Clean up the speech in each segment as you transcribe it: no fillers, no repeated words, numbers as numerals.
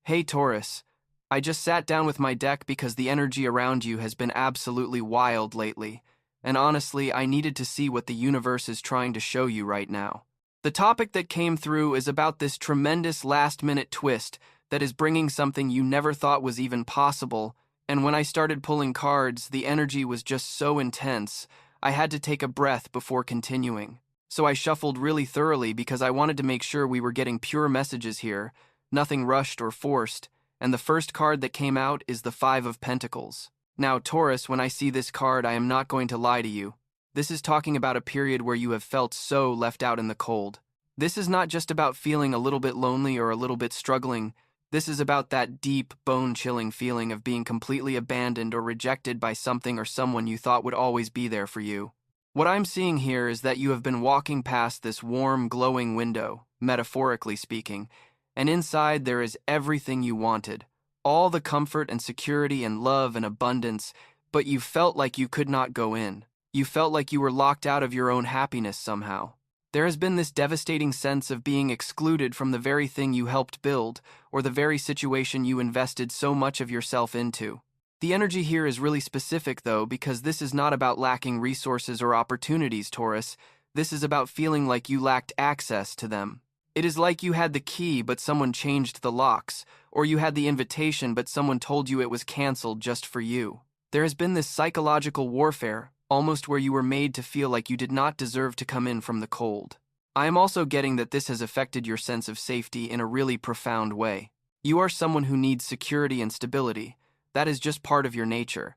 Hey Taurus, I just sat down with my deck because the energy around you has been absolutely wild lately, and honestly, I needed to see what the universe is trying to show you right now. The topic that came through is about this tremendous last-minute twist that is bringing something you never thought was even possible, and when I started pulling cards, the energy was just so intense, I had to take a breath before continuing. So I shuffled really thoroughly because I wanted to make sure we were getting pure messages here, nothing rushed or forced, and the first card that came out is the Five of Pentacles. Now, Taurus, when I see this card, I am not going to lie to you. This is talking about a period where you have felt so left out in the cold. This is not just about feeling a little bit lonely or a little bit struggling. This is about that deep, bone-chilling feeling of being completely abandoned or rejected by something or someone you thought would always be there for you. What I'm seeing here is that you have been walking past this warm, glowing window, metaphorically speaking, and inside there is everything you wanted, all the comfort and security and love and abundance, but you felt like you could not go in. You felt like you were locked out of your own happiness somehow. There has been this devastating sense of being excluded from the very thing you helped build, or the very situation you invested so much of yourself into. The energy here is really specific, though, because this is not about lacking resources or opportunities, Taurus. This is about feeling like you lacked access to them. It is like you had the key, but someone changed the locks, or you had the invitation, but someone told you it was canceled just for you. There has been this psychological warfare, almost where you were made to feel like you did not deserve to come in from the cold. I am also getting that this has affected your sense of safety in a really profound way. You are someone who needs security and stability. That is just part of your nature.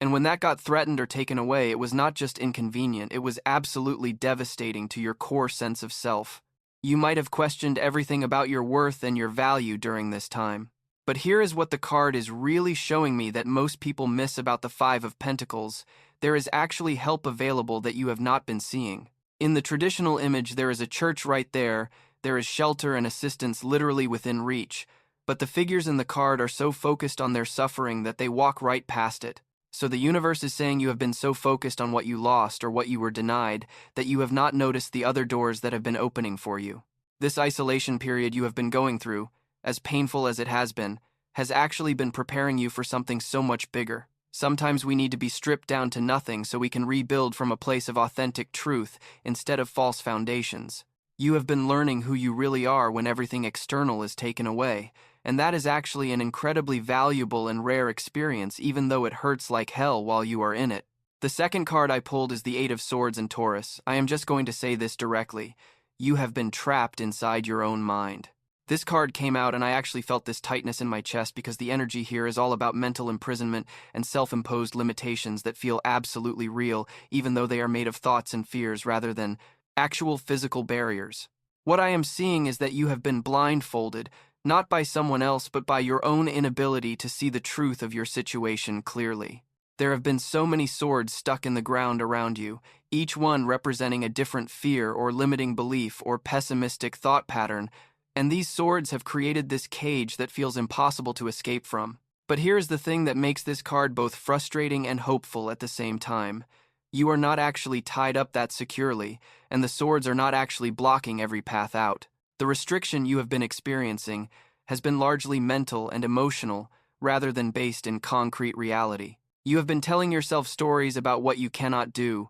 And when that got threatened or taken away, it was not just inconvenient, it was absolutely devastating to your core sense of self. You might have questioned everything about your worth and your value during this time. But here is what the card is really showing me that most people miss about the Five of Pentacles. There is actually help available that you have not been seeing. In the traditional image, there is a church right there. There is shelter and assistance literally within reach. But the figures in the card are so focused on their suffering that they walk right past it. So the universe is saying you have been so focused on what you lost or what you were denied that you have not noticed the other doors that have been opening for you. This isolation period you have been going through, as painful as it has actually been preparing you for something so much bigger. Sometimes we need to be stripped down to nothing so we can rebuild from a place of authentic truth instead of false foundations. You have been learning who you really are when everything external is taken away, and that is actually an incredibly valuable and rare experience, even though it hurts like hell while you are in it. The second card I pulled is the Eight of Swords in Taurus. I am just going to say this directly. You have been trapped inside your own mind. This card came out and I actually felt this tightness in my chest because the energy here is all about mental imprisonment and self-imposed limitations that feel absolutely real, even though they are made of thoughts and fears rather than actual physical barriers. What I am seeing is that you have been blindfolded, not by someone else, but by your own inability to see the truth of your situation clearly. There have been so many swords stuck in the ground around you, each one representing a different fear or limiting belief or pessimistic thought pattern, and these swords have created this cage that feels impossible to escape from. But here's the thing that makes this card both frustrating and hopeful at the same time. You are not actually tied up that securely, and the swords are not actually blocking every path out. The restriction you have been experiencing has been largely mental and emotional rather than based in concrete reality. You have been telling yourself stories about what you cannot do,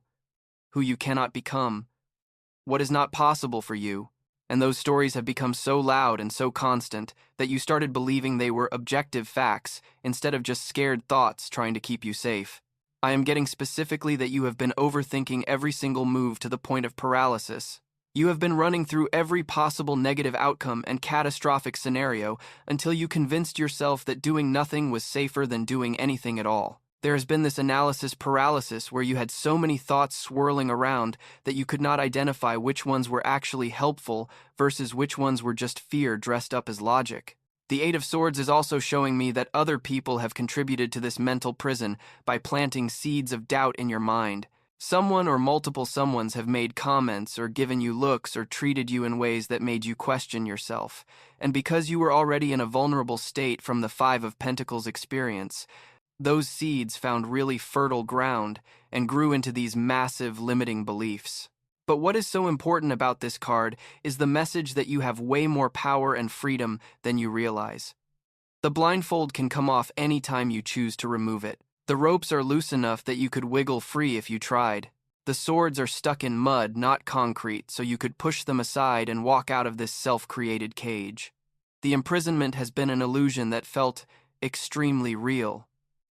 who you cannot become, what is not possible for you, and those stories have become so loud and so constant that you started believing they were objective facts instead of just scared thoughts trying to keep you safe. I am getting specifically that you have been overthinking every single move to the point of paralysis. You have been running through every possible negative outcome and catastrophic scenario until you convinced yourself that doing nothing was safer than doing anything at all. There has been this analysis paralysis where you had so many thoughts swirling around that you could not identify which ones were actually helpful versus which ones were just fear dressed up as logic. The Eight of Swords is also showing me that other people have contributed to this mental prison by planting seeds of doubt in your mind. Someone or multiple someones have made comments or given you looks or treated you in ways that made you question yourself. And because you were already in a vulnerable state from the Five of Pentacles experience, those seeds found really fertile ground and grew into these massive limiting beliefs. But what is so important about this card is the message that you have way more power and freedom than you realize. The blindfold can come off any time you choose to remove it. The ropes are loose enough that you could wiggle free if you tried. The swords are stuck in mud, not concrete, so you could push them aside and walk out of this self-created cage. The imprisonment has been an illusion that felt extremely real,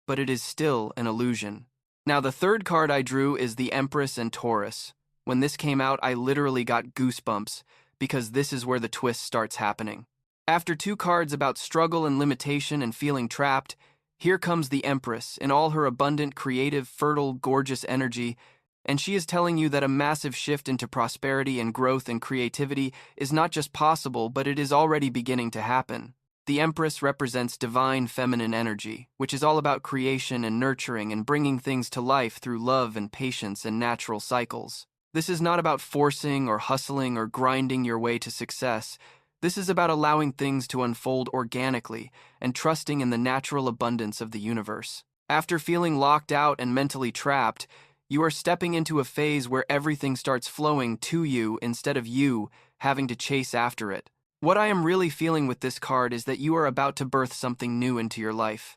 but it is still an illusion. Now, the third card I drew is the Empress and Taurus. When this came out, I literally got goosebumps, because this is where the twist starts happening. After two cards about struggle and limitation and feeling trapped, here comes the Empress in all her abundant, creative, fertile, gorgeous energy, and she is telling you that a massive shift into prosperity and growth and creativity is not just possible, but it is already beginning to happen. The Empress represents divine feminine energy, which is all about creation and nurturing and bringing things to life through love and patience and natural cycles. This is not about forcing or hustling or grinding your way to success. This is about allowing things to unfold organically and trusting in the natural abundance of the universe. After feeling locked out and mentally trapped, you are stepping into a phase where everything starts flowing to you instead of you having to chase after it. What I am really feeling with this card is that you are about to birth something new into your life.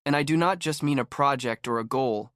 And I do not just mean a project or a goal.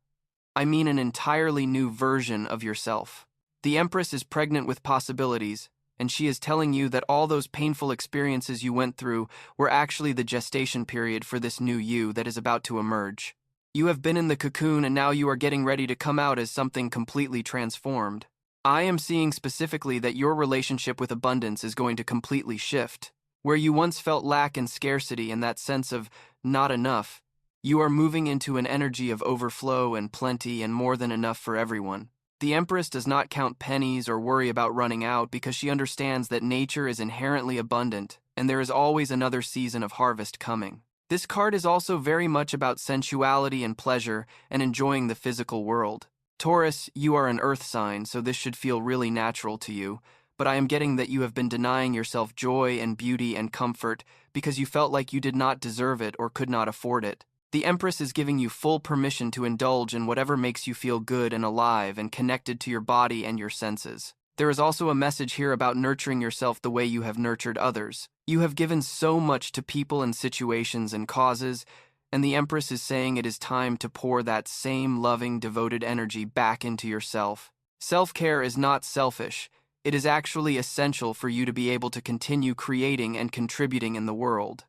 I mean an entirely new version of yourself. The Empress is pregnant with possibilities, and she is telling you that all those painful experiences you went through were actually the gestation period for this new you that is about to emerge. You have been in the cocoon and now you are getting ready to come out as something completely transformed. I am seeing specifically that your relationship with abundance is going to completely shift. Where you once felt lack and scarcity and that sense of not enough, you are moving into an energy of overflow and plenty and more than enough for everyone. The Empress does not count pennies or worry about running out because she understands that nature is inherently abundant and there is always another season of harvest coming. This card is also very much about sensuality and pleasure and enjoying the physical world. Taurus, you are an earth sign, so this should feel really natural to you, but I am getting that you have been denying yourself joy and beauty and comfort because you felt like you did not deserve it or could not afford it. The Empress is giving you full permission to indulge in whatever makes you feel good and alive and connected to your body and your senses. There is also a message here about nurturing yourself the way you have nurtured others. You have given so much to people and situations and causes, and the Empress is saying it is time to pour that same loving, devoted energy back into yourself. Self-care is not selfish. It is actually essential for you to be able to continue creating and contributing in the world.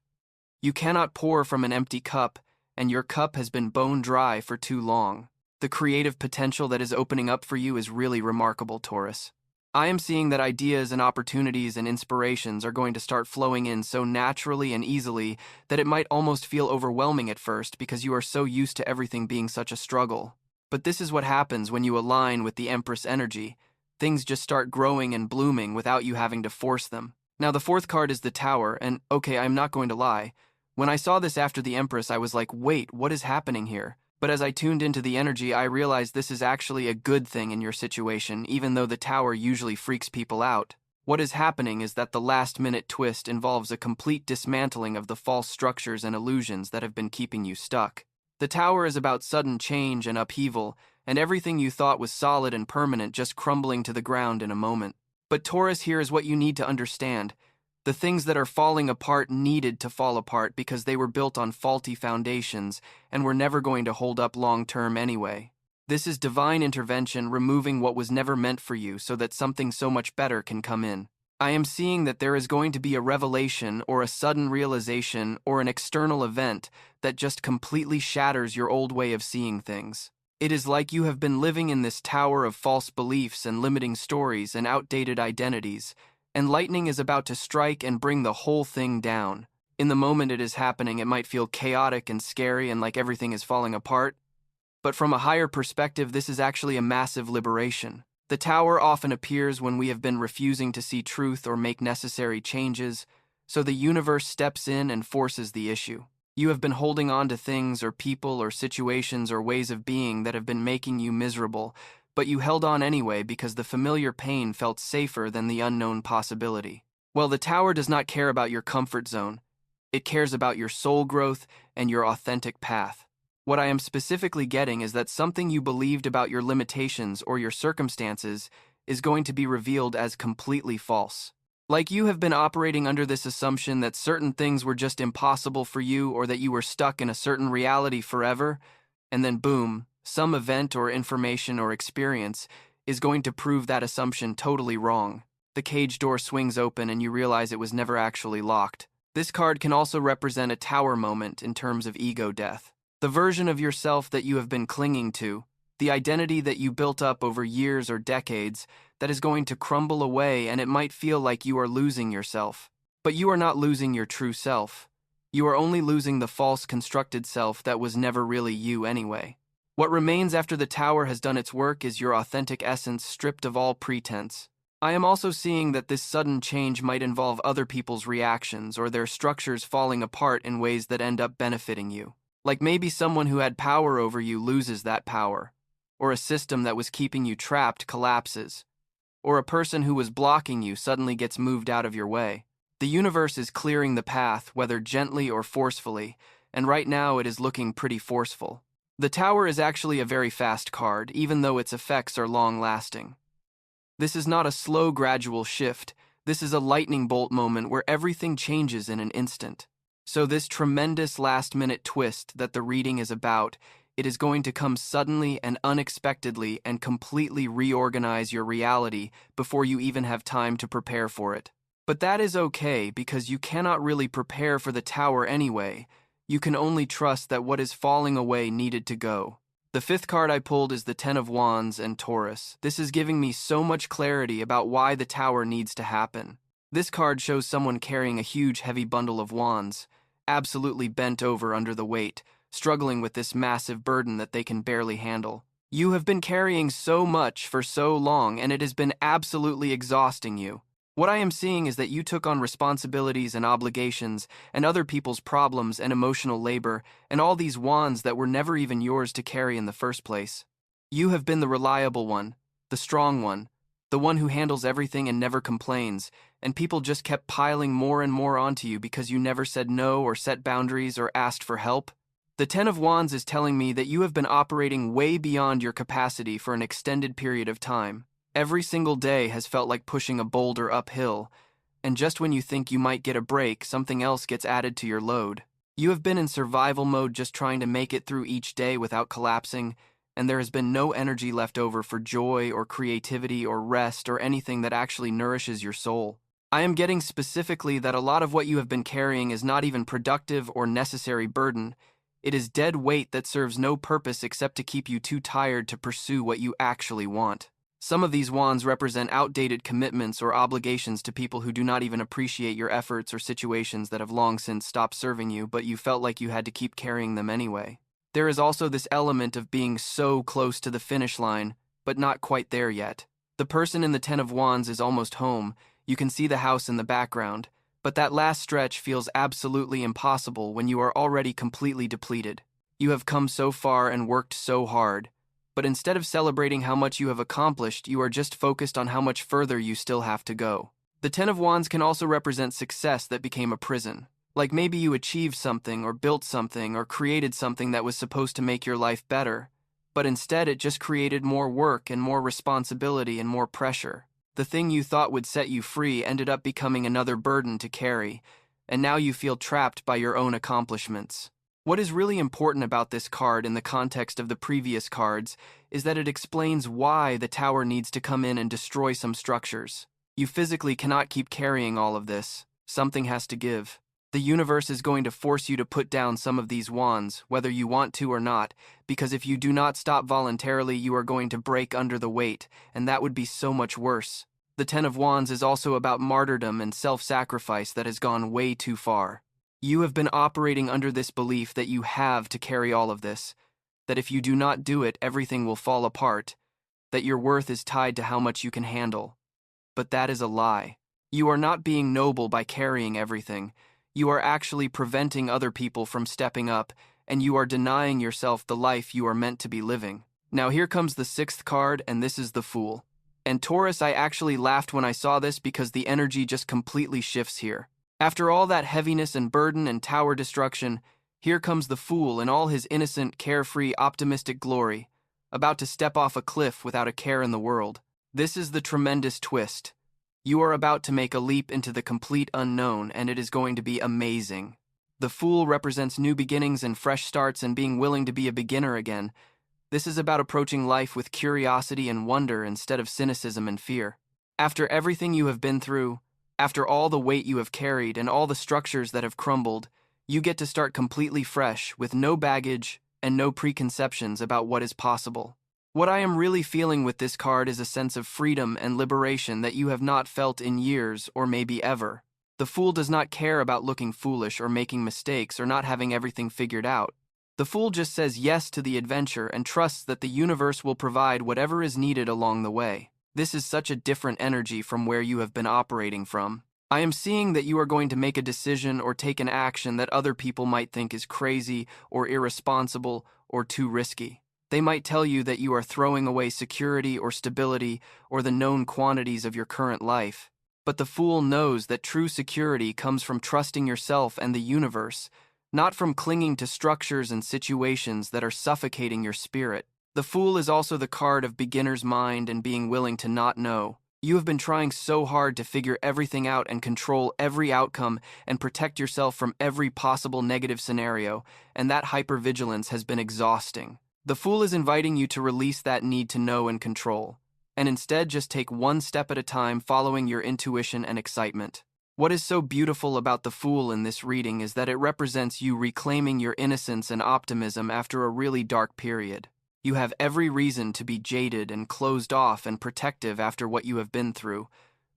You cannot pour from an empty cup, and your cup has been bone dry for too long. The creative potential that is opening up for you is really remarkable, Taurus. I am seeing that ideas and opportunities and inspirations are going to start flowing in so naturally and easily that it might almost feel overwhelming at first because you are so used to everything being such a struggle. But this is what happens when you align with the Empress energy. Things just start growing and blooming without you having to force them. Now, the fourth card is the Tower, and okay, I'm not going to lie. When I saw this after the Empress, I was like, wait, what is happening here? But as I tuned into the energy, I realized this is actually a good thing in your situation, even though the Tower usually freaks people out. What is happening is that the last-minute twist involves a complete dismantling of the false structures and illusions that have been keeping you stuck. The Tower is about sudden change and upheaval, and everything you thought was solid and permanent just crumbling to the ground in a moment. But Taurus, here is what you need to understand. The things that are falling apart needed to fall apart because they were built on faulty foundations and were never going to hold up long-term anyway. This is divine intervention removing what was never meant for you so that something so much better can come in. I am seeing that there is going to be a revelation or a sudden realization or an external event that just completely shatters your old way of seeing things. It is like you have been living in this tower of false beliefs and limiting stories and outdated identities, and lightning is about to strike and bring the whole thing down. In the moment it is happening, it might feel chaotic and scary and like everything is falling apart. But from a higher perspective, this is actually a massive liberation. The Tower often appears when we have been refusing to see truth or make necessary changes, so the universe steps in and forces the issue. You have been holding on to things or people or situations or ways of being that have been making you miserable, but you held on anyway because the familiar pain felt safer than the unknown possibility. Well, the Tower does not care about your comfort zone. It cares about your soul growth and your authentic path. What I am specifically getting is that something you believed about your limitations or your circumstances is going to be revealed as completely false. Like you have been operating under this assumption that certain things were just impossible for you or that you were stuck in a certain reality forever, and then boom, some event or information or experience is going to prove that assumption totally wrong. The cage door swings open and you realize it was never actually locked. This card can also represent a tower moment in terms of ego death. The version of yourself that you have been clinging to, the identity that you built up over years or decades, that is going to crumble away, and it might feel like you are losing yourself. But you are not losing your true self. You are only losing the false constructed self that was never really you anyway. What remains after the tower has done its work is your authentic essence stripped of all pretense. I am also seeing that this sudden change might involve other people's reactions or their structures falling apart in ways that end up benefiting you. Like maybe someone who had power over you loses that power, or a system that was keeping you trapped collapses, or a person who was blocking you suddenly gets moved out of your way. The universe is clearing the path, whether gently or forcefully, and right now it is looking pretty forceful. The Tower is actually a very fast card, even though its effects are long-lasting. This is not a slow, gradual shift. This is a lightning bolt moment where everything changes in an instant. So this tremendous last-minute twist that the reading is about, it is going to come suddenly and unexpectedly and completely reorganize your reality before you even have time to prepare for it. But that is okay because you cannot really prepare for the Tower anyway. You can only trust that what is falling away needed to go. The fifth card I pulled is the Ten of Wands and Taurus. This is giving me so much clarity about why the Tower needs to happen. This card shows someone carrying a huge heavy bundle of wands, absolutely bent over under the weight, struggling with this massive burden that they can barely handle. You have been carrying so much for so long, and it has been absolutely exhausting you. What I am seeing is that you took on responsibilities and obligations and other people's problems and emotional labor and all these wands that were never even yours to carry in the first place. You have been the reliable one, the strong one, the one who handles everything and never complains, and people just kept piling more and more onto you because you never said no or set boundaries or asked for help. The Ten of Wands is telling me that you have been operating way beyond your capacity for an extended period of time. Every single day has felt like pushing a boulder uphill, and just when you think you might get a break, something else gets added to your load. You have been in survival mode just trying to make it through each day without collapsing, and there has been no energy left over for joy or creativity or rest or anything that actually nourishes your soul. I am getting specifically that a lot of what you have been carrying is not even productive or necessary burden. It is dead weight that serves no purpose except to keep you too tired to pursue what you actually want. Some of these wands represent outdated commitments or obligations to people who do not even appreciate your efforts or situations that have long since stopped serving you, but you felt like you had to keep carrying them anyway. There is also this element of being so close to the finish line, but not quite there yet. The person in the Ten of Wands is almost home. You can see the house in the background, but that last stretch feels absolutely impossible when you are already completely depleted. You have come so far and worked so hard, but instead of celebrating how much you have accomplished, you are just focused on how much further you still have to go. The Ten of Wands can also represent success that became a prison. Like maybe you achieved something or built something or created something that was supposed to make your life better, but instead it just created more work and more responsibility and more pressure. The thing you thought would set you free ended up becoming another burden to carry, and now you feel trapped by your own accomplishments. What is really important about this card in the context of the previous cards is that it explains why the Tower needs to come in and destroy some structures. You physically cannot keep carrying all of this. Something has to give. The universe is going to force you to put down some of these wands, whether you want to or not, because if you do not stop voluntarily, you are going to break under the weight, and that would be so much worse. The Ten of Wands is also about martyrdom and self-sacrifice that has gone way too far. You have been operating under this belief that you have to carry all of this, that if you do not do it, everything will fall apart, that your worth is tied to how much you can handle. But that is a lie. You are not being noble by carrying everything. You are actually preventing other people from stepping up, and you are denying yourself the life you are meant to be living. Now here comes the sixth card, and this is the Fool. And Taurus, I actually laughed when I saw this because the energy just completely shifts here. After all that heaviness and burden and tower destruction, here comes the Fool in all his innocent, carefree, optimistic glory, about to step off a cliff without a care in the world. This is the tremendous twist. You are about to make a leap into the complete unknown, and it is going to be amazing. The Fool represents new beginnings and fresh starts and being willing to be a beginner again. This is about approaching life with curiosity and wonder instead of cynicism and fear. After everything you have been through, after all the weight you have carried and all the structures that have crumbled, you get to start completely fresh with no baggage and no preconceptions about what is possible. What I am really feeling with this card is a sense of freedom and liberation that you have not felt in years or maybe ever. The Fool does not care about looking foolish or making mistakes or not having everything figured out. The Fool just says yes to the adventure and trusts that the universe will provide whatever is needed along the way. This is such a different energy from where you have been operating from. I am seeing that you are going to make a decision or take an action that other people might think is crazy or irresponsible or too risky. They might tell you that you are throwing away security or stability or the known quantities of your current life. But the Fool knows that true security comes from trusting yourself and the universe, not from clinging to structures and situations that are suffocating your spirit. The Fool is also the card of beginner's mind and being willing to not know. You have been trying so hard to figure everything out and control every outcome and protect yourself from every possible negative scenario, and that hypervigilance has been exhausting. The Fool is inviting you to release that need to know and control, and instead just take one step at a time following your intuition and excitement. What is so beautiful about the Fool in this reading is that it represents you reclaiming your innocence and optimism after a really dark period. You have every reason to be jaded and closed off and protective after what you have been through,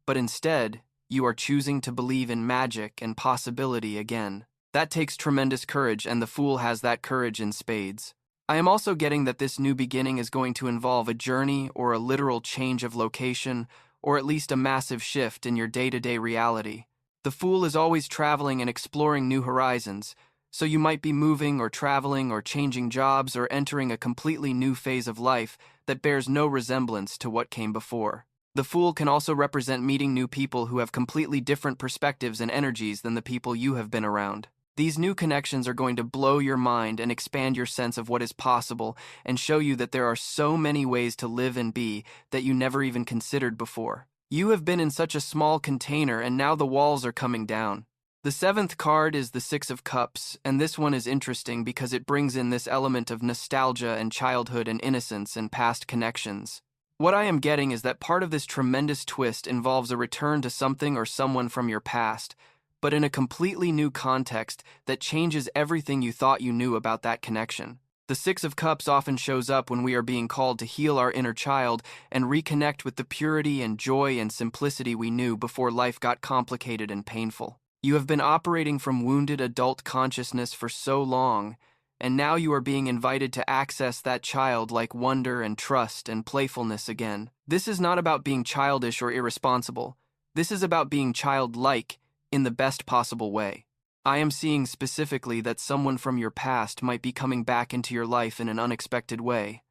but instead, you are choosing to believe in magic and possibility again. That takes tremendous courage, and the Fool has that courage in spades. I am also getting that this new beginning is going to involve a journey or a literal change of location, or at least a massive shift in your day-to-day reality. The Fool is always traveling and exploring new horizons, so you might be moving or traveling or changing jobs or entering a completely new phase of life that bears no resemblance to what came before. The Fool can also represent meeting new people who have completely different perspectives and energies than the people you have been around. These new connections are going to blow your mind and expand your sense of what is possible and show you that there are so many ways to live and be that you never even considered before. You have been in such a small container, and now the walls are coming down. The seventh card is the Six of Cups, and this one is interesting because it brings in this element of nostalgia and childhood and innocence and past connections. What I am getting is that part of this tremendous twist involves a return to something or someone from your past, but in a completely new context that changes everything you thought you knew about that connection. The Six of Cups often shows up when we are being called to heal our inner child and reconnect with the purity and joy and simplicity we knew before life got complicated and painful. You have been operating from wounded adult consciousness for so long, and now you are being invited to access that childlike wonder and trust and playfulness again. This is not about being childish or irresponsible. This is about being childlike in the best possible way. I am seeing specifically that someone from your past might be coming back into your life in an unexpected way.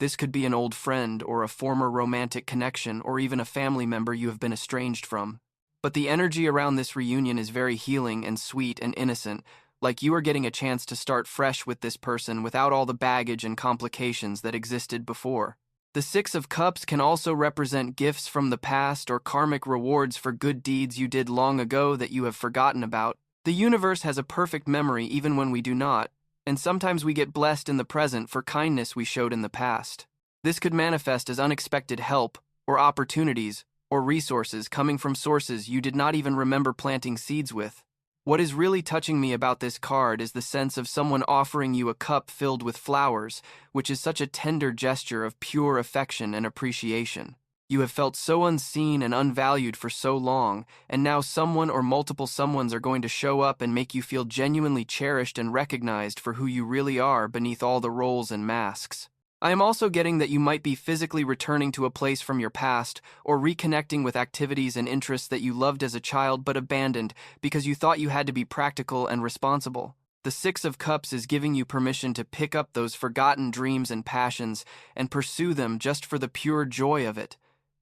This could be an old friend or a former romantic connection or even a family member you have been estranged from. But the energy around this reunion is very healing and sweet and innocent, like you are getting a chance to start fresh with this person without all the baggage and complications that existed before. The Six of Cups can also represent gifts from the past or karmic rewards for good deeds you did long ago that you have forgotten about. The universe has a perfect memory even when we do not, and sometimes we get blessed in the present for kindness we showed in the past. This could manifest as unexpected help or opportunities or resources coming from sources you did not even remember planting seeds with. What is really touching me about this card is the sense of someone offering you a cup filled with flowers, which is such a tender gesture of pure affection and appreciation. You have felt so unseen and unvalued for so long, and now someone or multiple someones are going to show up and make you feel genuinely cherished and recognized for who you really are beneath all the roles and masks. I am also getting that you might be physically returning to a place from your past or reconnecting with activities and interests that you loved as a child but abandoned because you thought you had to be practical and responsible. The Six of Cups is giving you permission to pick up those forgotten dreams and passions and pursue them just for the pure joy of it,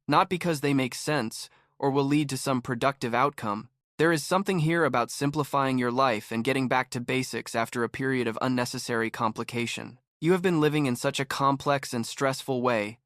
not because they make sense or will lead to some productive outcome. There is something here about simplifying your life and getting back to basics after a period of unnecessary complication. You have been living in such a complex and stressful way,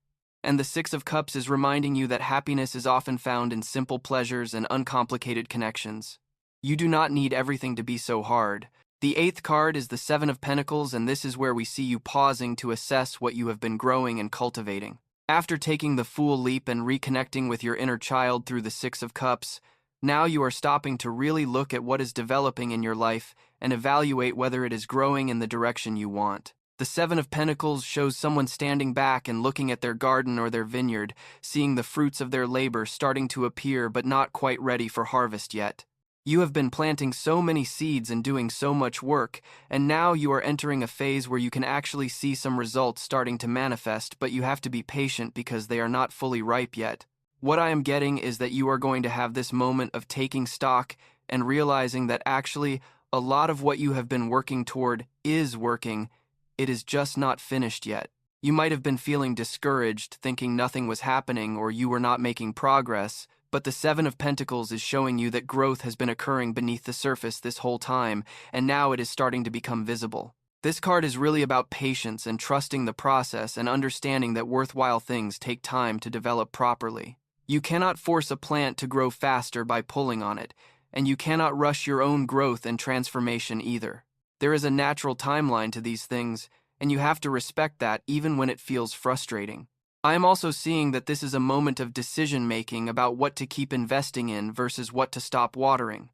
And the Six of Cups is reminding you that happiness is often found in simple pleasures and uncomplicated connections. You do not need everything to be so hard. The eighth card is the Seven of Pentacles, and this is where we see you pausing to assess what you have been growing and cultivating. After taking the full leap and reconnecting with your inner child through the Six of Cups, now you are stopping to really look at what is developing in your life and evaluate whether it is growing in the direction you want. The Seven of Pentacles shows someone standing back and looking at their garden or their vineyard, seeing the fruits of their labor starting to appear but not quite ready for harvest yet. You have been planting so many seeds and doing so much work, and now you are entering a phase where you can actually see some results starting to manifest, but you have to be patient because they are not fully ripe yet. What I am getting is that you are going to have this moment of taking stock and realizing that actually a lot of what you have been working toward is working. It is just not finished yet. You might have been feeling discouraged, thinking nothing was happening or you were not making progress, but the Seven of Pentacles is showing you that growth has been occurring beneath the surface this whole time, and now it is starting to become visible. This card is really about patience and trusting the process and understanding that worthwhile things take time to develop properly. You cannot force a plant to grow faster by pulling on it, and you cannot rush your own growth and transformation either. There is a natural timeline to these things, and you have to respect that even when it feels frustrating. I am also seeing that this is a moment of decision-making about what to keep investing in versus what to stop watering.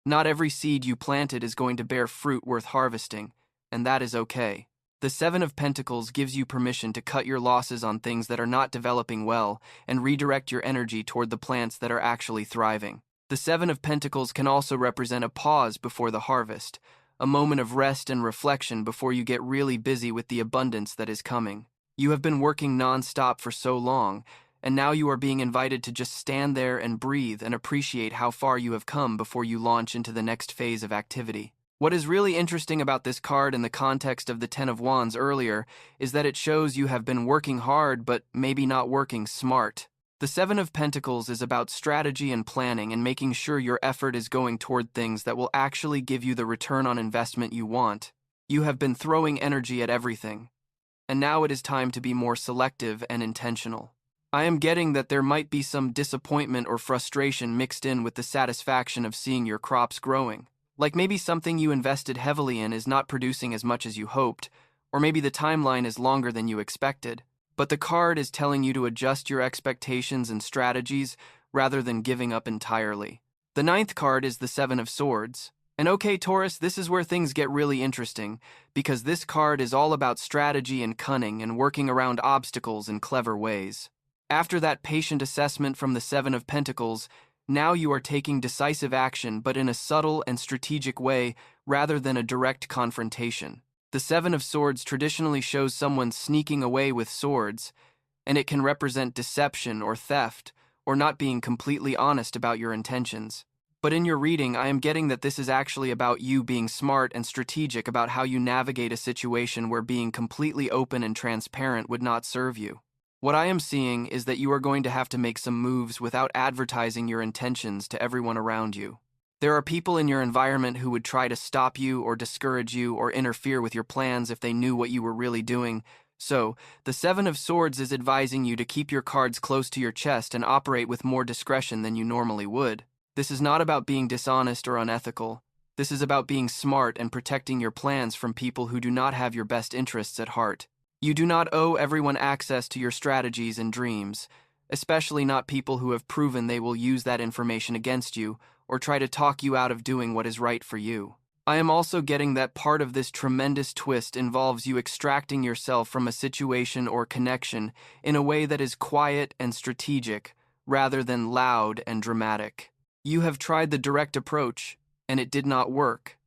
Not every seed you planted is going to bear fruit worth harvesting, and that is okay. The Seven of Pentacles gives you permission to cut your losses on things that are not developing well and redirect your energy toward the plants that are actually thriving. The Seven of Pentacles can also represent a pause before the harvest, a moment of rest and reflection before you get really busy with the abundance that is coming. You have been working non-stop for so long, and now you are being invited to just stand there and breathe and appreciate how far you have come before you launch into the next phase of activity. What is really interesting about this card in the context of the Ten of Wands earlier is that it shows you have been working hard but maybe not working smart. The Seven of Pentacles is about strategy and planning and making sure your effort is going toward things that will actually give you the return on investment you want. You have been throwing energy at everything, and now it is time to be more selective and intentional. I am getting that there might be some disappointment or frustration mixed in with the satisfaction of seeing your crops growing. Like maybe something you invested heavily in is not producing as much as you hoped, or maybe the timeline is longer than you expected. But the card is telling you to adjust your expectations and strategies rather than giving up entirely. The ninth card is the Seven of Swords. And okay, Taurus, this is where things get really interesting, because this card is all about strategy and cunning and working around obstacles in clever ways. After that patient assessment from the Seven of Pentacles, now you are taking decisive action, but in a subtle and strategic way rather than a direct confrontation. The Seven of Swords traditionally shows someone sneaking away with swords, and it can represent deception or theft, or not being completely honest about your intentions. But in your reading, I am getting that this is actually about you being smart and strategic about how you navigate a situation where being completely open and transparent would not serve you. What I am seeing is that you are going to have to make some moves without advertising your intentions to everyone around you. There are people in your environment who would try to stop you or discourage you or interfere with your plans if they knew what you were really doing. So, the Seven of Swords is advising you to keep your cards close to your chest and operate with more discretion than you normally would. This is not about being dishonest or unethical. This is about being smart and protecting your plans from people who do not have your best interests at heart. You do not owe everyone access to your strategies and dreams, especially not people who have proven they will use that information against you or try to talk you out of doing what is right for you. I am also getting that part of this tremendous twist involves you extracting yourself from a situation or connection in a way that is quiet and strategic, rather than loud and dramatic. You have tried the direct approach, and it did not work.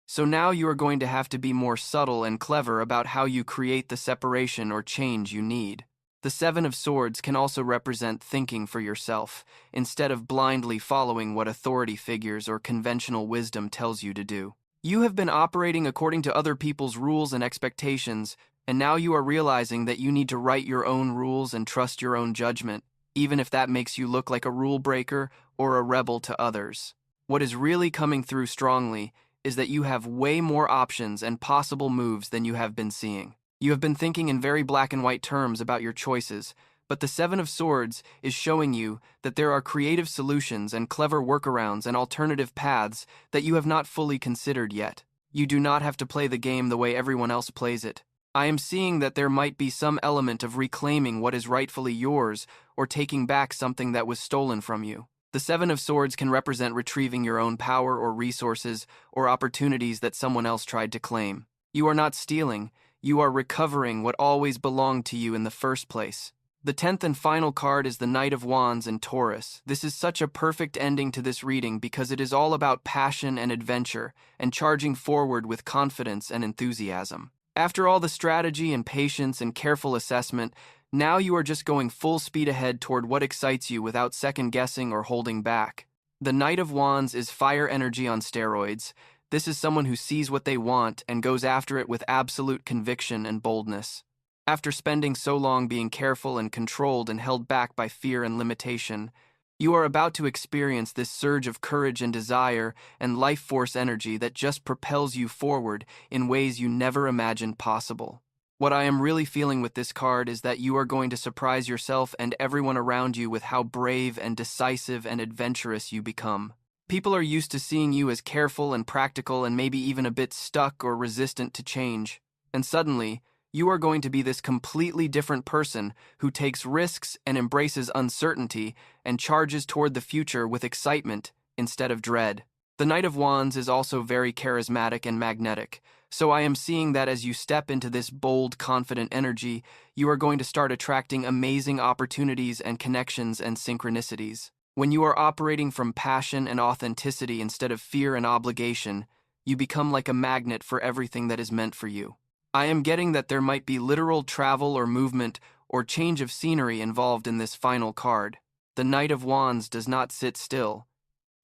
So now you are going to have to be more subtle and clever about how you create the separation or change you need. The Seven of Swords can also represent thinking for yourself, instead of blindly following what authority figures or conventional wisdom tells you to do. You have been operating according to other people's rules and expectations, and now you are realizing that you need to write your own rules and trust your own judgment, even if that makes you look like a rule breaker or a rebel to others. What is really coming through strongly is that you have way more options and possible moves than you have been seeing. You have been thinking in very black and white terms about your choices, But the Seven of Swords is showing you that there are creative solutions and clever workarounds and alternative paths that you have not fully considered yet. You do not have to play the game the way everyone else plays it. I am seeing that there might be some element of reclaiming what is rightfully yours or taking back something that was stolen from you. The Seven of Swords can represent retrieving your own power or resources or opportunities that someone else tried to claim. You are not stealing, you are recovering what always belonged to you in the first place. The 10th and final card is the Knight of Wands and Taurus. This is such a perfect ending to this reading because it is all about passion and adventure and charging forward with confidence and enthusiasm. After all the strategy and patience and careful assessment, now you are just going full speed ahead toward what excites you without second-guessing or holding back. The Knight of Wands is fire energy on steroids. This is someone who sees what they want and goes after it with absolute conviction and boldness. After spending so long being careful and controlled and held back by fear and limitation, you are about to experience this surge of courage and desire and life force energy that just propels you forward in ways you never imagined possible. What I am really feeling with this card is that you are going to surprise yourself and everyone around you with how brave and decisive and adventurous you become. People are used to seeing you as careful and practical and maybe even a bit stuck or resistant to change. And suddenly, you are going to be this completely different person who takes risks and embraces uncertainty and charges toward the future with excitement instead of dread. The Knight of Wands is also very charismatic and magnetic, so I am seeing that as you step into this bold, confident energy, you are going to start attracting amazing opportunities and connections and synchronicities. When you are operating from passion and authenticity instead of fear and obligation, you become like a magnet for everything that is meant for you. I am getting that there might be literal travel or movement or change of scenery involved in this final card. The Knight of Wands does not sit still.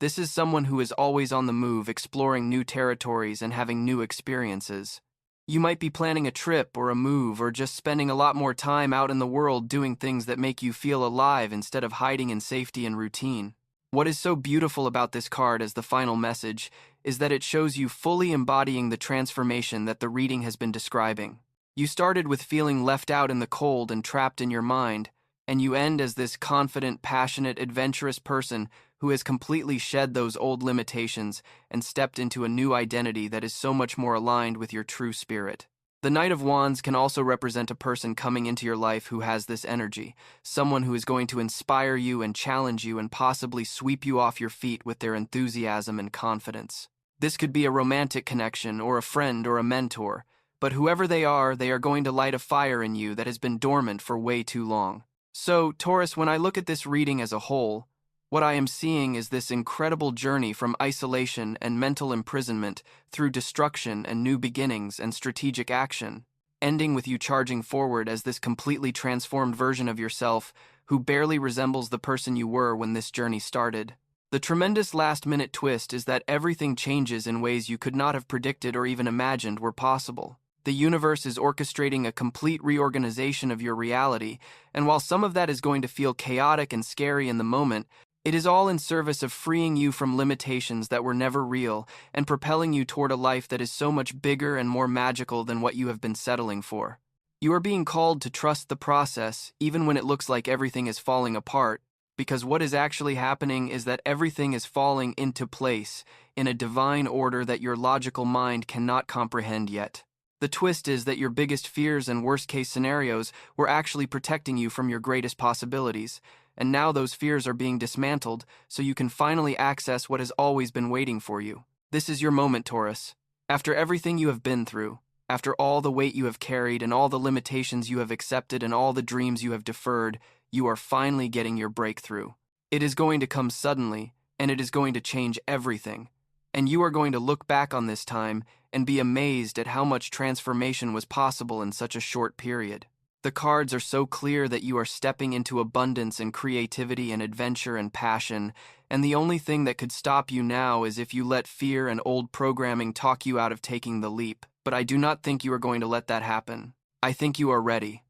This is someone who is always on the move, exploring new territories and having new experiences. You might be planning a trip or a move or just spending a lot more time out in the world doing things that make you feel alive instead of hiding in safety and routine. What is so beautiful about this card as the final message is that it shows you fully embodying the transformation that the reading has been describing. You started with feeling left out in the cold and trapped in your mind, and you end as this confident, passionate, adventurous person who has completely shed those old limitations and stepped into a new identity that is so much more aligned with your true spirit. The Knight of Wands can also represent a person coming into your life who has this energy, someone who is going to inspire you and challenge you and possibly sweep you off your feet with their enthusiasm and confidence. This could be a romantic connection or a friend or a mentor, but whoever they are going to light a fire in you that has been dormant for way too long. So, Taurus, when I look at this reading as a whole, what I am seeing is this incredible journey from isolation and mental imprisonment through destruction and new beginnings and strategic action, ending with you charging forward as this completely transformed version of yourself who barely resembles the person you were when this journey started. The tremendous last-minute twist is that everything changes in ways you could not have predicted or even imagined were possible. The universe is orchestrating a complete reorganization of your reality, and while some of that is going to feel chaotic and scary in the moment, it is all in service of freeing you from limitations that were never real and propelling you toward a life that is so much bigger and more magical than what you have been settling for. You are being called to trust the process, even when it looks like everything is falling apart, because what is actually happening is that everything is falling into place in a divine order that your logical mind cannot comprehend yet. The twist is that your biggest fears and worst-case scenarios were actually protecting you from your greatest possibilities, and now those fears are being dismantled so you can finally access what has always been waiting for you. This is your moment, Taurus. After everything you have been through, after all the weight you have carried and all the limitations you have accepted and all the dreams you have deferred, you are finally getting your breakthrough. It is going to come suddenly, and it is going to change everything. And you are going to look back on this time and be amazed at how much transformation was possible in such a short period. The cards are so clear that you are stepping into abundance and creativity and adventure and passion, and the only thing that could stop you now is if you let fear and old programming talk you out of taking the leap. But I do not think you are going to let that happen. I think you are ready.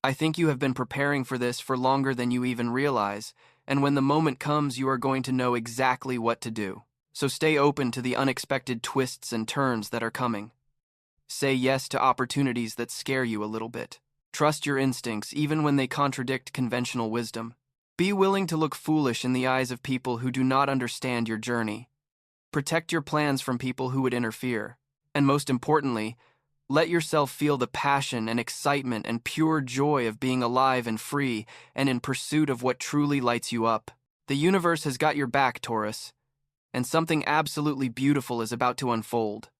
I think you have been preparing for this for longer than you even realize, and when the moment comes, you are going to know exactly what to do. So stay open to the unexpected twists and turns that are coming. Say yes to opportunities that scare you a little bit. Trust your instincts, even when they contradict conventional wisdom. Be willing to look foolish in the eyes of people who do not understand your journey. Protect your plans from people who would interfere. And most importantly, let yourself feel the passion and excitement and pure joy of being alive and free and in pursuit of what truly lights you up. The universe has got your back, Taurus, and something absolutely beautiful is about to unfold.